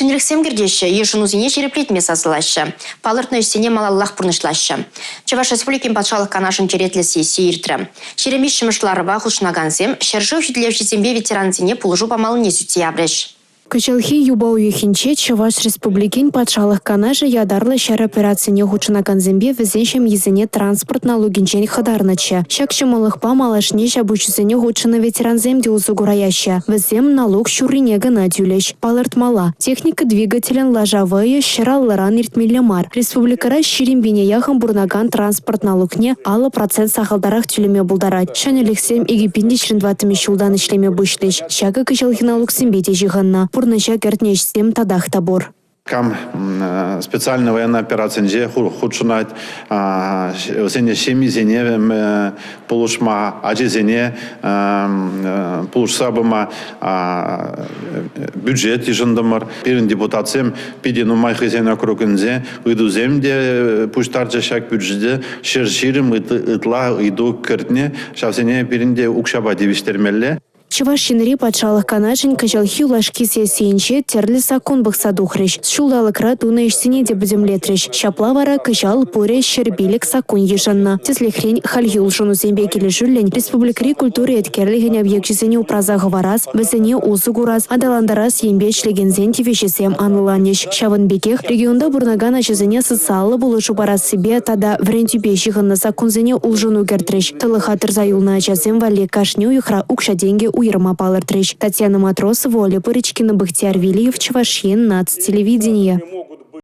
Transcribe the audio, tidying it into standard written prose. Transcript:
Шенелексем кирдеші, ешінузине череплетме сазылашы. Палыртны үстене малаллах бұрнышлашы. Чаваш республикин патшалық канашын черетлесі сейіртрі. Черемеш шымышларыва хұшнаганзем, шержу хүтлеушізембе ветеранзине пулыжу памалыне сүтсе абреш. Качалхи юбау юхинче Чаваш республикин патшалық канажы ядарлы шар операцияне хучына канзембе візеншем езіне транспорт налогинчен хадарнычы. Шакшы малықпа малашне жабучызыне хучына ветеранземде узугураяща. Візем налог шурине гына тюлеш. Палыртмала. Техника двигателен лажавые шыралларан иртмелемар. Республикара ширимбине яхам бурнаган транспорт налогне алы процент сахалдарах тюлеме булдарать. Шанелексем египинде шрындватыми шулдан ишлеме бұшлеш. Шага качалхи налог сембете жиганна. Пурныча кертнешсем тадах табор. Кам специальная военная операция нже худшунать сене шемизене полушма аджезене полушсабыма бюджет ежендамар перен депутациям пидину майхезена кругензе уйдуземде пуштарча шак бюджете шерширим итла иду кертне шавсене перенде укшаба девиштермелле. Чавашинри патшалық канашын качалхи улашки сесейінше терлі сакон бұқса дұқрыш. Шулдалықра туны ішсіне де бізімлетріш. Шаплавара качал пуре шербилік сакон ешанна. Теслихрень хальюл жуну зембе келі жүрлен. Республикри культуры еткерлігін объектчізіне упразағы вараз, бізіне узугураз, адаландараз ембечлеген зентивешесем аныланеш. Шавынбекех регионда бурнаган ачызіне социалы болышу бараз себе тада врентюбе жығынны саконзіне улжыну кертріш. Тылыха тырзаюлна ачазем вале кашню юхра укша деньги уйрма палыртрыш. Татьяна Матросова, Оля Пырычкина, Бахтияр Вилиев, Чавашин, нацтелевидение.